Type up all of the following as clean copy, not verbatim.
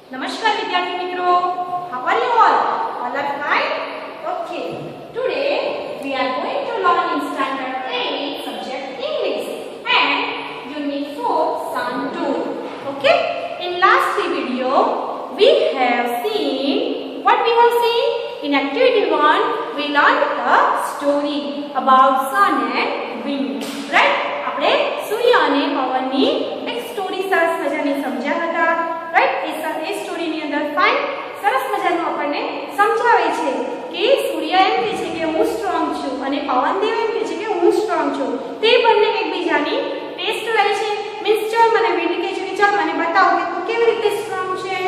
Namaskar Vidyarthi Mitro. How are you all? All are fine? Okay. Today we are going to learn in Standard 8 subject English and Unit 4 Sun Tool. Okay. In last video we have seen what we have seen. In activity 1 we learned a story about sun and wind. Right? આપણે સૂર્ય અને પવનની એક story સરસ મજાની સમજ્યા હતા. Right? એ સ્ટોરીની અંદર fine સરસ મજાનું આપણને સમજાવે છે કે સૂર્ય એમ કહે છે કે હું સ્ટ્રોંગ છું અને પવનદેવ એમ કહે છે કે હું સ્ટ્રોંગ છું. તે બંને એકબીજાની ટેસ્ટ કરે છે. મીન્સ ચાલ મને વિન્ડ કહે છે કે ચાલ મને બતાવો કે તું કેવી રીતે સ્ટ્રોંગ છે.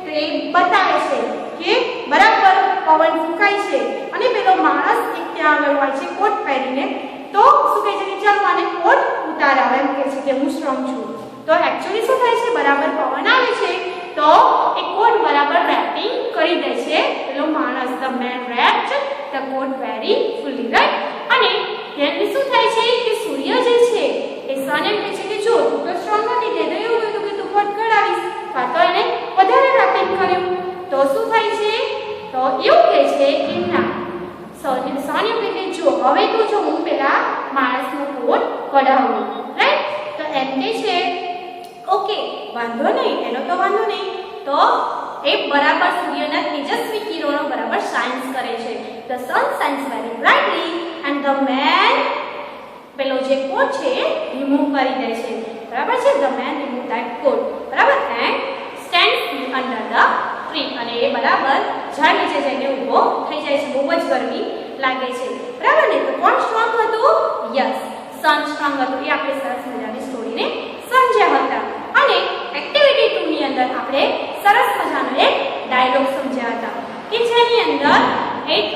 તો એ બતાવે છે કે બરાબર પવન ફૂંકાય છે અને પેલો માણસ એક ત્યાં આગળ હોય છે કોટ પહેરીને. તો શું કહે છે કે ચાલ મને કોટ ઉતારાવ એમ કહે છે કે હું સ્ટ્રોંગ છું. તો એક્ચ્યુઅલી શું થાય છે બરાબર પવન આવે છે તો એ કોટ બરાબર રેપિંગ કરી દે છે પેલો માણસ. The man wrapped the coat very fully. Right? અને તેની શું થાય છે કે સૂર્ય જે છે એ સન એમ કહે છે કે જો તું તો સ્ટ્રોંગ નથી તે તો એવું કીધું કે તું કોટ કઢાવીશ. તો એને વધારે રેપિંગ કર્યું. તો શું થાય છે તો એવું કહે છે કે ના સન એમ કહે જો હવે તો જો હું પેલા માણસનો કોટ કઢાવું. રાઈટ? તો એમ કહે છે ઓકે વાંધો નહીં એનો તો વાંધો નહીં. તો એ બરાબર સૂર્યના તેજસ્વી કિરણો બરાબર શાઇન્સ કરે છે. The sun shines very brightly and the man પેલો જે કોટ છે રિમૂવ કરી દે છે. બરાબર છે? ધ મેન રિમૂવ ધેટ કોટ. બરાબર? And stand under the tree. અને એ બરાબર ઝાડ નીચે જઈને ઊભો થઈ જાય છે. બહુ જ ગરમી લાગે છે. બરાબર ને? તો કોણ સ્ટ્રોંગ હતું? યસ સન સ્ટ્રોંગ હતું. એ આપણે સરસ મજાની સ્ટોરીને સમજ્યા હતા. અને એક્ટિવિટી 2 ની અંદર આપણે સરસ મજાનો એક ડાયલોગ સમજ્યા હતા કે જેની અંદર એક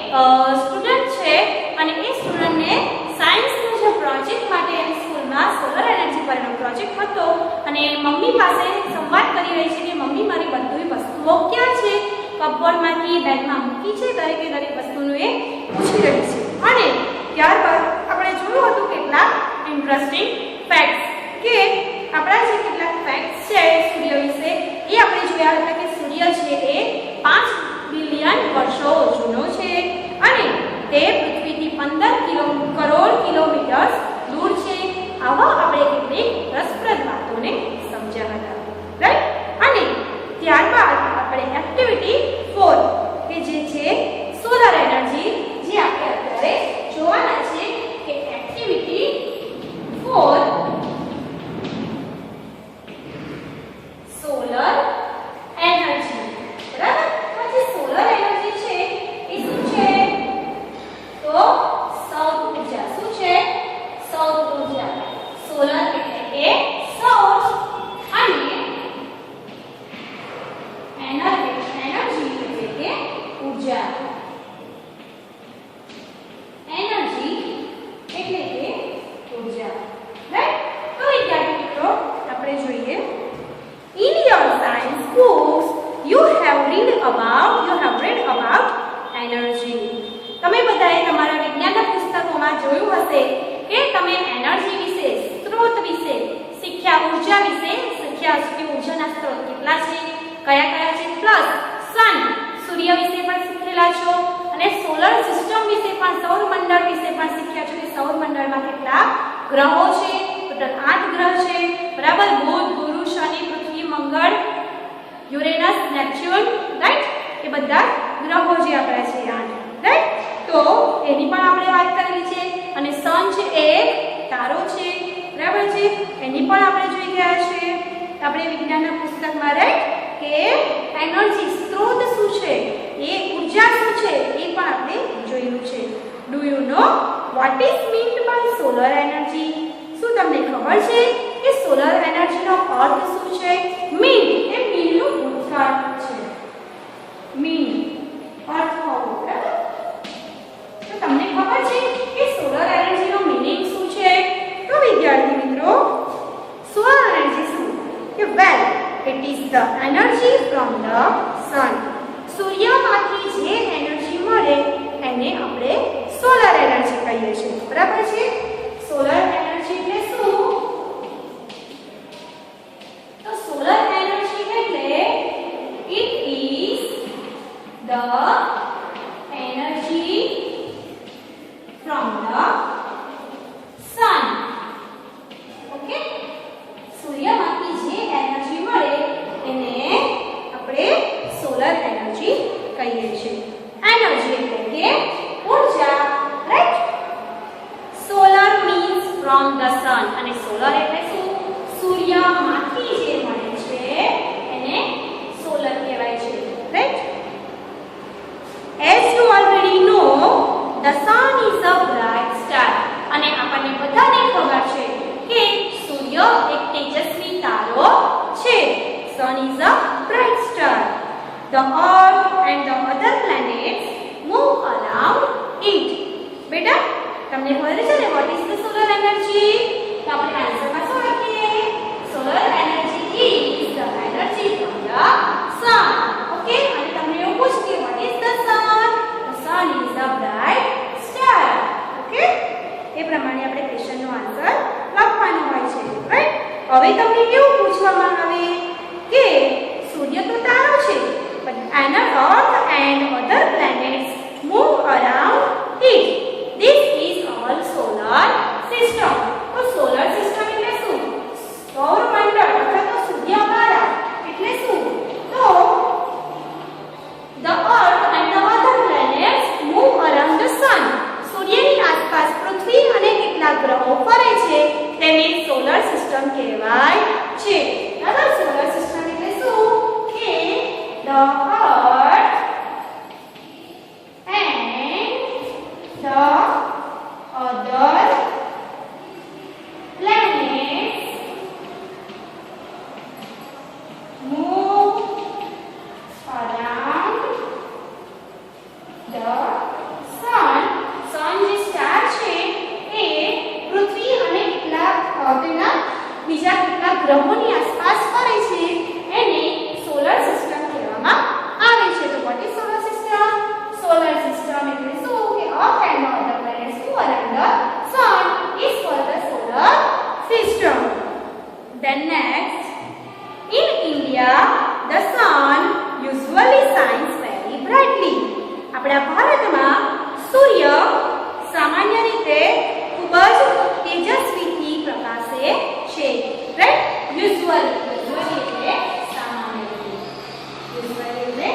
સ્ટુડન્ટ છે અને એ સ્ટુડન્ટને સાયન્સનો જે પ્રોજેક્ટ માટે એની સ્કૂલમાં સોલર એનર્જી પરનો પ્રોજેક્ટ હતો અને મમ્મી પાસે સંવાદ કરી રહી છે કે મમ્મી મારી બધી વસ્તુઓ ક્યાં છે. કપબોર્ડમાંથી બેગમાં મૂકી છે. દરેકે દરેક વસ્તુનું એ પૂછી રહી છે. અને ત્યારબાદ આપણે જોયું હતું કેટલાક ઇન્ટરેસ્ટિંગ ફેક્ટ્સ કે આપણા જે કેટલાક ફેક્ટ્સ છે સૂર્ય વિશે એ આપણે જોયા હતા કે સૂર્ય છે એ 5 બિલિયન વર્ષો જૂનો છે અને તે પૃથ્વીથી 15 કરોડ કિલોમીટર દૂર છે. આવા આપણે કેટલીક રસપ્રદ વાતોને સમજ્યા હતા. રાઈટ? અને ત્યારબાદ આપણે એક્ટિવિટી 4 કે જે છે સોલર એનર્જી જે આપણે અત્યારે જોવાના છે કે એક્ટિવિટી 4 સોલર એનર્જી. બરાબર? તો જે સોલર એનર્જી છે એ શું છે તો સૌર ઊર્જા. શું છે? સૌર ઊર્જા. સોલર એટલે કે સૌર અને એનર્જી એટલે કે ઊર્જા. એનર્જી એટલે કે ઊર્જા. રાઈટ? તો વિદ્યાર્થી મિત્રો આપણે જોઈએ in your science books you have read about energy. તમે બધાએ તમારા વિજ્ઞાનના પુસ્તકોમાં જોયું હશે કે તમે એનર્જી વિશે સ્ત્રોત વિશે શીખ્યા. ઊર્જા વિશે શીખ્યા કે ઊર્જાના સ્ત્રોત કેટલા છે કયા કયા છે. પ્લસ સન સૂર્ય વિશે પણ શીખેલા છો અને સોલર સિસ્ટમ વિશે પણ સૌર મંડળ વિશે પણ શીખ્યા છો કે સૌર મંડળમાં કેટલા ગ્રહો છે. ટોટલ 8 ગ્રહ છે. બરાબર? બુધ ગુરુ શનિ પૃથ્વી મંગળ યુરેનસ નેપચ્યુન. રાઈટ? એ બધા ગ્રહો જે આપણા છે 8. રાઈટ? તો એની પણ આપણે વાત કરેલી છે. અને સન છે એક તારો છે. બરાબર છે? એની પણ આપણે જોઈ ગયા છે આપણે વિજ્ઞાનના પુસ્તકમાં. રાઈટ? કે એનર્જી સ્ત્રોત શું છે એ ઊર્જા શું છે એ પણ આપણે જોયું છે. Do you know what is meant by solar energy? શું તમને ખબર છે કે સોલર એનર્જીનો અર્થ શું છે? મીન એ મીનનું ભૂતકાળ છે. મીન અર્થ હોવો. બરાબર? તો તમને ખબર છે કે સોલર એનર્જીનો મીનિંગ શું છે? તો વિદ્યાર્થી મિત્રો સોલર એનર્જી શું કે વેલ it is the energy from the sun. સૂર્યમાંથી જે એનર્જી મળે એને આપણે સોલર એનર્જી કહીએ છીએ. બરાબર છે? સોલર એનર્જી એટલે શું તો સોલર એનર્જી એટલે energy from the sun. Okay, સૂર્યમાંથી જે એનર્જી મળે એને આપણે સોલર એનર્જી કહીએ છીએ. એનર્જી એટલે કે ઉર્જા, right? Solar means from the sun, અને સોલર એટલે શું? સૂર્યમાંથી જે મળે છે એને સોલર કહેવાય છે, right? As you already know, the sun is a bright star. અને આપણને બધાને ખબર છે કે સૂર્ય એક તેજસ્વી તારો છે. Sun is a bright star. The earth and the other planets move around it. બેટા તમને ખબર છે ને what is the solar energy? તો આપણે આન્સરમાં શું લખીએ? Solar energy is the energy from the sun. Okay, અને તમને એવું પૂછે what is the sun? The sun is the bright star. Okay, એ પ્રમાણે આપણે ક્વેશ્ચનનો આન્સર લખવાનો હોય છે, રાઈટ? હવે તમને એવું પૂછવામાં આવે કે સૂર્ય તો તારો છે, but earth and other planets move around it. This is all solar system. તો સોલર સિસ્ટમ એટલે શું? સૌરમંડળ અથવા તો સૂર્યમાળા એટલે શું? તો the earth and the other planets move around the sun. સૂર્યની આસપાસ પૃથ્વી અને કેટલાક ગ્રહો ફરે છે તેને સોલર સિસ્ટમ કહેવાય છે. બરાબર? સોલર સિસ્ટમ એટલે શું? કે the earth and the other planets move around the sun. sun જે સ્ટાર છે એ પૃથ્વી અને કેટલાક તેના બીજા કેટલાક ગ્રહોની આસપાસ ફરે છે એને સોલર સિસ્ટમ કહેવામાં આવે છે. તો what is solar system? solar system એટલે શું? કે earth and the other planets move around the sun is called the solar system. Then next, in India the sun usually shines very brightly. આપણા ભારતમાં સૂર્ય સામાન્ય રીતે ખૂબ જ તેજસ્વીથી પ્રકાશે છે, રાઈટ? યુઝ્યુઅલી એટલે સામાન્ય રીતે, યુઝ્યુઅલી એટલે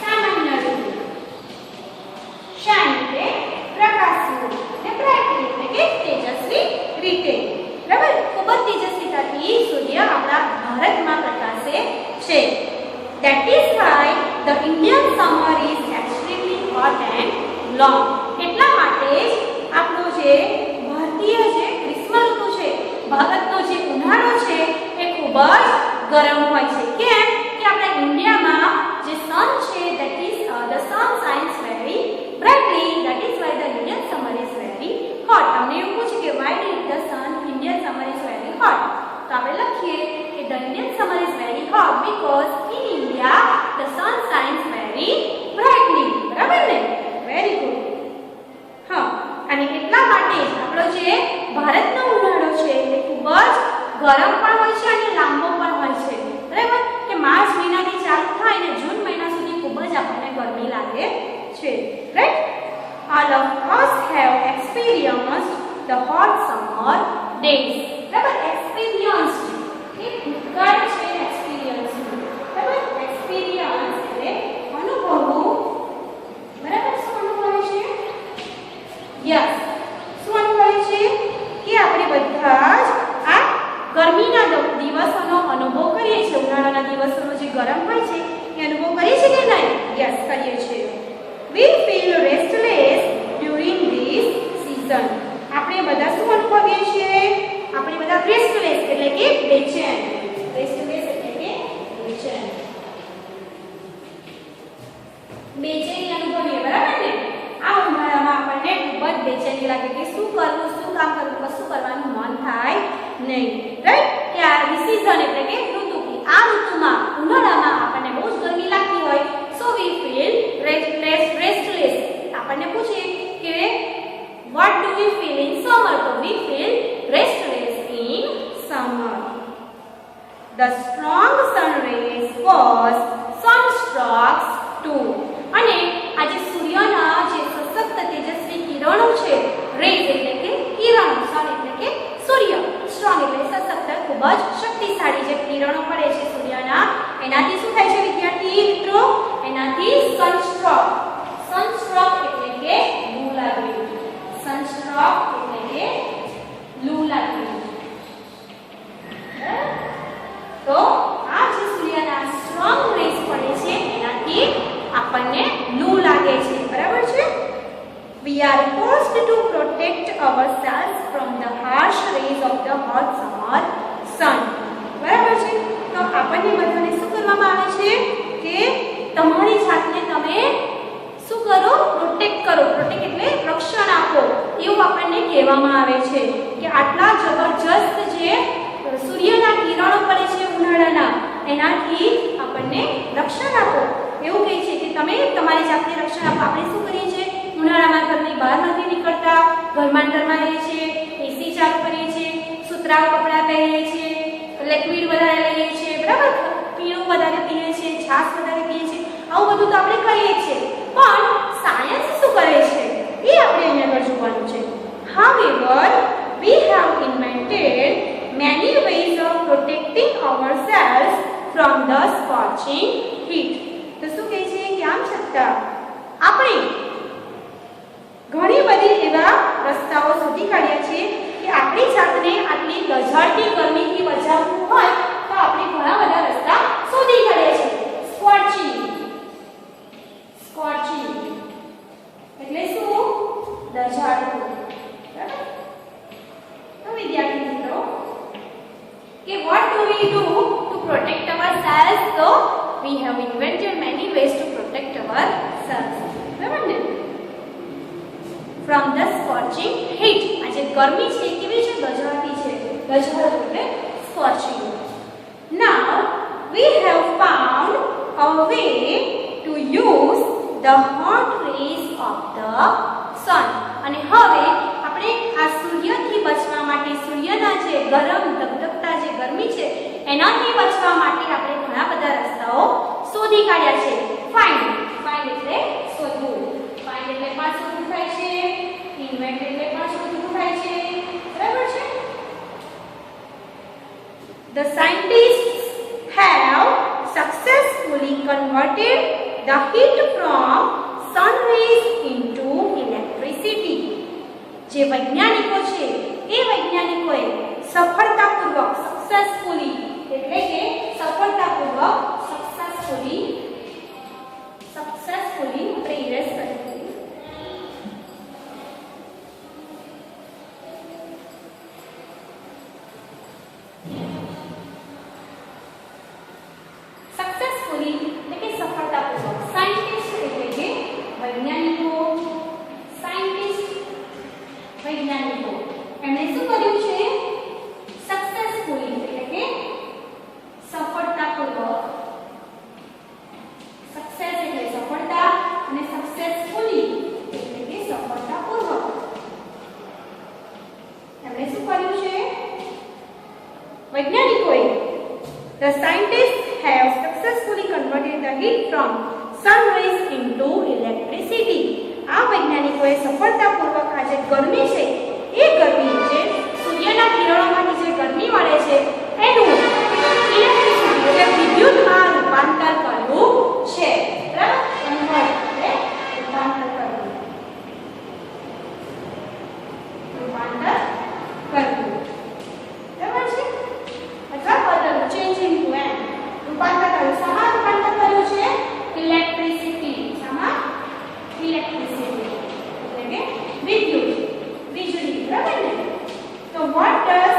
સામાન્ય રીતે, શાઇન એટલે પ્રકાશવું અને બ્રાઇટલી એટલે કે તેજસ્વી રીતે, બરાબર? ખૂબ જ તેજસ્વીતાથી સૂર્ય આપણા ભારતમાં પ્રકાશે છે. That is why the Indian summer is extremely hot and long. એટલા માટે જ આપણો જે ભારતીય જે ગ્રીષ્મ ઋતુ છે, ભારતનો જે ઉનાળો છે એ ખૂબ જ ગરમ હોય છે. કેમ? કે આપણા ઇન્ડિયામાં જે સન છે that is the sun shines very brightly. That is why the Indian summer is very hot. તમને એવું પૂછે કે why did the sun Indian summer is very hot? તો આપણે લખીએ કે the Indian summer is very hot because in India the sun shines very brightly. બરાબર ને? Very good. હા, અને એટલા માટે જ આપણો જે ભારતનો ઉનાળો છે એ ખૂબ જ ગરમ પણ હોય છે અને લાંબો પણ હોય છે, બરાબર? કે માર્ચ મહિનાથી ચાલુ થાય અને જૂન મહિના સુધી ખૂબ જ આપણને ગરમી લાગે છે, right? All of us have experienced the hot summer days. બરાબર? experienced એ ભૂતકાળ છે, experience, બરાબર? experience એટલે અનુભવવું, બરાબર? શું અનુભવે છે? યસ, શું અનુભવે છે? કે આપણે બધા જ આ ગરમીના દિવસોનો અનુભવ કરીએ છીએ. ઉનાળાના દિવસોનો જે ગરમ હોય છે એ અનુભવ કરીએ છીએ કે નહીં? યસ, કરીએ છીએ. We feel restless during this season. આપણે બધા શું અનુભવીએ છીએ? આપણે બધા રેસ્ટલેસ એટલે કે બેચેન. રેસ્ટલેસ એટલે કે બેચેન. બેચેની અનુભવીએ, બરાબર ને? આ ઉનાળામાં આપણને ખૂબ જ બેચેની લાગે કે શું કરવું, શું કામ કરવું, કશું કરવાનું મન થાય નહીં, રાઈટ? કે આ સીઝન એટલે કે ઋતુ, આ ઋતુમાં ઉનાળામાં આપણને બહુ જ ગરમી લાગતી હોય. સો વી ફીલ રેસ્ટલેસ. આપણને પૂછે કે what do we feel in summer? તો we feel restless in summer. The strong sun rays cause sunstrokes too. અને ખૂબ જ શક્તિશાળી જે કિરણો પડે છે સૂર્યના એનાથી શું થાય છે વિદ્યાર્થી મિત્રો? એનાથી સનસ્ટ્રોક. સનસ્ટ્રોક એટલે કે લૂ લાગવી. સનસ્ટ્રોક એટલે કે લૂ લાગવી. તો આ જે સૂર્યના સ્ટ્રોંગ રેસ પડે છે એનાથી આપણને લૂ લાગે છે. બરાબર છે? We are forced to protect ourselves from the harsh rays of the hot summer sun. બરાબર છે? તો આપણને બધાને શું કરવામાં આવે છે કે તમારી જાતને તમે શું કરો? પ્રોટેક્ટ કરો. પ્રોટેક્ટ એટલે રક્ષણ આપો એવું આપણને કહેવામાં આવે છે કે આટલા જબરજસ્ત જે સૂર્યના કિરણો પડે છે ઉનાળાના એનાથી આપણને રક્ષણ આપો એવું કહે છે કે તમે તમારી જાતને રક્ષણ આપો. આપણે શું કરીએ છીએ? ઉનાળામાં ઘરની બહાર નથી નીકળતા, ઘરમાં અંદરમાં રહીએ છીએ, એસી ચાલુ કરીએ છીએ, સુતરાઉ કપડાં પહેરીએ છીએ, લિક્વિડ વધારે લઈએ છીએ, બરાબર, પીણું વધારે પીએ છીએ, છાશ વધારે પીએ છીએ, આવું બધું તો આપણે કરીએ છીએ. પણ સાયન્સ શું કરે છે એ આપણે અહીંયા આગળ જોવાનું છે. However, we have invented many ways of protecting ourselves from the scorching heat. તો શું કહે છે કે આમ છતાં આપણે ઘણી બધી એવા રસ્તાઓ શોધી કાઢ્યા છે કે આપણી જાતને આટલી ગઝાડતી ગરમીથી બચાવવું હોય તો આપણે ઘણા બધા રસ્તા શોધી કાઢ્યા છે. સ્કોર્ચિંગ. સ્કોર્ચિંગ એટલે શું? દઝાડવું. બરાબર? તો વિદ્યાર્થી મિત્રો કે what do we do to protect ourselves? So we have invented many ways to protect ourselves. બરાબર ને? From the scorching heat. આ જે ગરમી છે કેવી છે? ગઝાડતી છે. ગઝાડ એટલે scorching. Now we have found a way to use the hot rays of the sun. અને હવે આપણે આ સૂર્યથી બચવા માટે સૂર્યના જે ગરમ ધગધગતા જે ગરમી છે એનાથી બચવા માટે આપણે ઘણા બધા રસ્તાઓ શોધી કાઢ્યા છે. ફાઇન્ડ. ફાઇન્ડ એટલે શોધવું. ફાઇન્ડ એટલે પણ શોધવું થાય છે. ઇન્વેન્ટ એટલે પણ શોધવું થાય છે. બરાબર છે? The scientists have successfully converted the heat from sun rays into electricity. જે વૈજ્ઞાનિકો છે એ વૈજ્ઞાનિકોએ સફળતાપૂર્વક સક્સેસફુલી એટલે કે સફળતાપૂર્વક સક્સેસફુલી આપણે ઇરેઝ કરી સક્સેસફુલી એટલે કે સફળતાપૂર્વક. સાયન્ટિસ્ટ એટલે કે વૈજ્ઞાનિકો. વૈજ્ઞાનિકો એમણે શું કર્યું છે? સક્સેસફુલી એટલે કે સફળતાપૂર્વક. સક્સેસ એટલે સફળતા અને સક્સેસફુલી એટલે કે સફળતાપૂર્વક. એમણે શું કર્યું છે? વૈજ્ઞાનિકોએ The scientists have successfully converted the heat from sun rays into electricity. આ વૈજ્ઞાનિકોએ સફળતાપૂર્વક આ જે ગરમી છે એ ગરમી જે સૂર્યના કિરણોમાંથી જે ગરમી મળે છે એનું ઇલેક્ટ્રિસિટી એટલે વિદ્યુતમાં રૂપાંતર કર્યું છે. બરાબર? રૂપાંતર કર્યું. બરાબર છે? અથવા બદલવું. ચેન્જિંગ ટુ એમ. રૂપાંતર કર્યું. શામાં રૂપાંતર કર્યું છે? ઇલેક્ટ્રિસિટી. શામાં? ઇલેક્ટ્રિસિટી એટલે કે વિદ્યુત, વીજળી. બરાબર ને? તો what does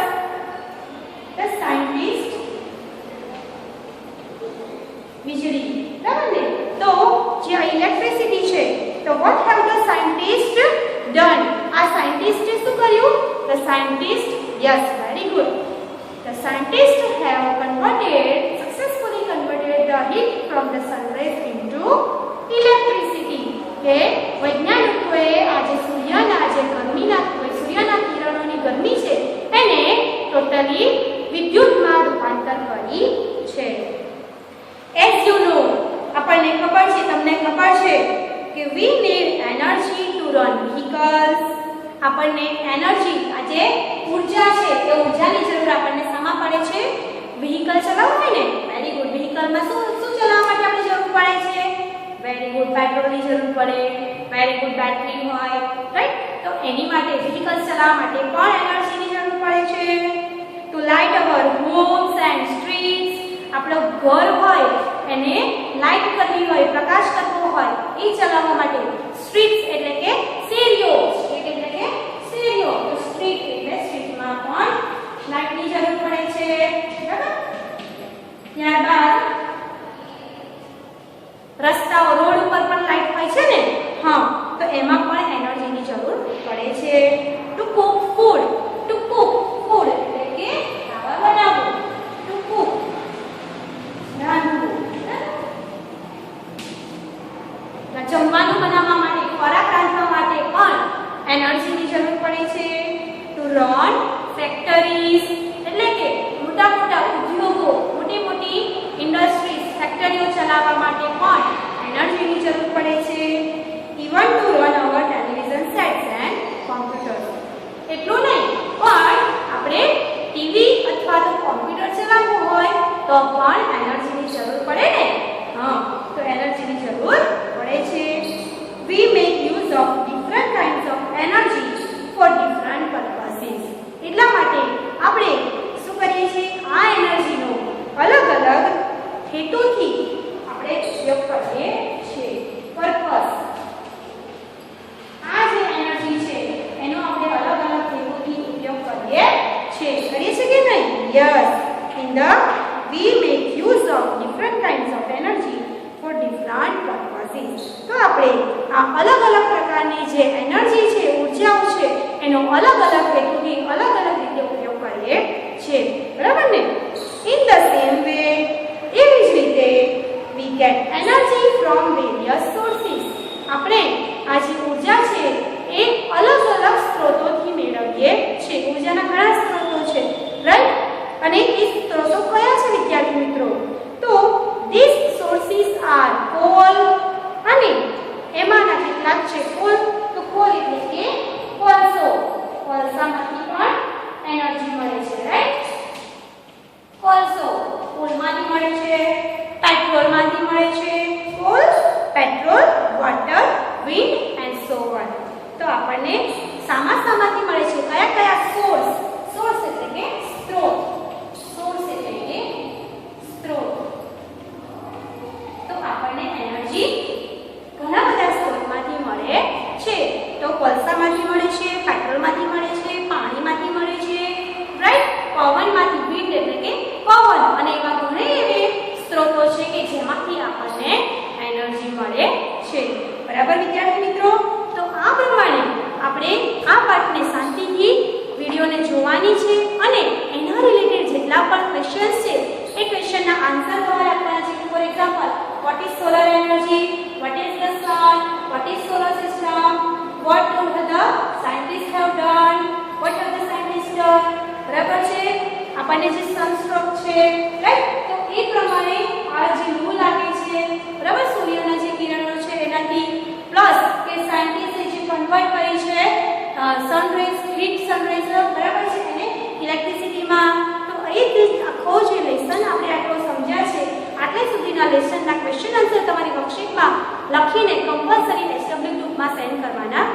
the scientist વીજળી. બરાબર ને? તો જે ઇલેક્ટ્રિસિટી છે તો what have the scientist done? આ સાયન્ટિસ્ટે શું કર્યું? The scientist, yes, very good. The scientists have successfully converted the heat from the sun rays into electricity. કે વૈજ્ઞાનિકોએ આજે સૂર્યના કિરણોની ગરમી છે એને ટોટલી વિદ્યુતમાં રૂપાંતર કરી છે. As you know, આપણને ખબર છે, તમને ખબર છે કે we need energy to run vehicles. આપણને એનર્જી, આજે ઉર્જા છે એ ઉર્જાની જરૂર આપણને શામાં પડે છે? વ્હીકલ ચલાવવું હોય ને, વેરી ગુડ. વ્હીકલમાં શું ચલાવવા માટે આપણે જરૂર પડે છે? વેરી ગુડ, પેટ્રોલની જરૂર પડે, વેરી ગુડ, બેટરી હોય, રાઈટ? તો એની માટે વ્હીકલ ચલાવવા માટે પણ એનર્જીની જરૂર પડે છે. To light our homes and streets, આપણું ઘર હોય એને લાઇટ કરવી હોય, પ્રકાશ કરવો હોય, એ ચલાવવા માટે સ્ટ્રીટ્સ એટલે કે શેરીઓ, સ્ટ્રીટ એટલે કે શેરીઓ, તો સ્ટ્રીટ એટલે સ્ટ્રીટમાં પણ લાઇટની જરૂર પડે છે. બરાબર? ત્યારબાદ રસ્તાઓ, રોડ ઉપર પણ લાઇટ હોય છે ને, હા, તો એમાં પણ એનર્જીની જરૂર પડે છે. To cook food, to cook food એટલે કે ખાવા બનાવવું, ટુ કુક રાંધવું. જમવાનું બનાવવા માટે, ખોરાક રાંધવા માટે પણ એનર્જીની જરૂર પડે છે. ટુ રન ફેક્ટરીઝ એટલે કે મોટા મોટા ઉદ્યોગો, મોટી મોટી ઇન્ડસ્ટ્રીઝ, ફેક્ટરીઓ ચલાવવા માટે પણ એનર્જીની જરૂર પડે છે. Even to run our television sets and computers. એટલું નહીં, પણ આપણે ટીવી અથવા તો કોમ્પ્યુટર ચલાવવું હોય તો પણ એનર્જીની જરૂર પડે ને, હા, તો એનર્જીની જરૂર પડે છે. We make use of different kinds of energy for different purposes. એટલા માટે આપણે શું કરીએ છીએ? આ એનર્જીનો અલગ અલગ હેતુથી આપણે ઉપયોગ કરીએ છીએ. પર્પસ, આ જે એનર્જી છે એનો આપણે અલગ અલગ હેતુથી ઉપયોગ કરીએ છીએ. કરીએ છીએ કે નહીં? Yes. In the we make use of different kinds of energy for different purposes. તો આપણે આ અલગ અલગ પ્રકારની જે એનર્જી છે, ઉર્જાઓ છે, એનો અલગ અલગ હેતુથી અલગ અલગ રીતે ઉપયોગ કરીએ છીએ. બરાબર ને? In the same way, એવી જ રીતે we get energy from various sources. આપણે આ જે ઉર્જા છે એ અલગ અલગ સ્ત્રોતોથી મેળવીએ છીએ. ઉર્જાના ઘણા સ્ત્રોતો છે, રાઈટ? અને એ સ્ત્રોતો કયા છે વિદ્યાર્થી મિત્રો? તો these sources are coal, અને એમાંના કેટલાક છે કોલ. તો કોલ એટલે કે કોલસો, કોલસામાંથી પણ એનર્જી મળે છે, રાઈટ? કોલસો કોલમાંથી મળે છે, પેટ્રોલમાંથી મળે છે. Call, petrol, water, wind and so on. તો આપણને સામાંથી મળે છે? કયા કયા સોર્સ? સોર્સ એટલે કે સ્ત્રોત, સોર્સ એટલે કે સ્ત્રોત. તો આપણને એનર્જી ઘણા બધા સ્ત્રોતમાંથી મળે છે. તો કોલસામાંથી મળે છે, પેટ્રોલમાંથી મળે છે, પાણીમાંથી મળે છે, રાઈટ? પવનમાંથી, વિન્ડ એટલે કે પવન, અને એવા ઘણા એવા સ્ત્રોતો છે કે જેમાંથી આપણને એનર્જી મળે છે. બરાબર વિદ્યાર્થી મિત્રો? તો આ પ્રમાણે આપણે આ પાઠને શાંતિથી વિડિયોને જોવાની છે અને એના રિલેટેડ જેટલા પણ ક્વેશ્ચન્સ છે એ ક્વેશ્ચનના આન્સર તમારે આપવાના છે. For example, what is solar energy, what is the sun, what is solar system, what the scientists have done, what have the scientists done. બરાબર છે? આપણને જે સનસ્ટ્રોક છે, રાઈટ? તો એ પ્રમાણે આ જે લૂ લાગે છે, બરાબર, સૂર્યના જે કિરણો છે એનાથી, પ્લસ કે સાયન્ટિસ્ટે જે કન્વર્ટ કરી છે સનરેઝ, હીટ સનરેઝ, બરાબર છે, એને ઇલેક્ટ્રિસિટીમાં. તો એ જ આખો જે લેસન આપણે આટલો સમજ્યા છે, આટલે સુધીના લેસનના ક્વેશ્ચન આન્સર તમારી વર્કશીટમાં લખીને કમ્પલસરી SW ગ્રુપમાં સેન્ડ કરવાના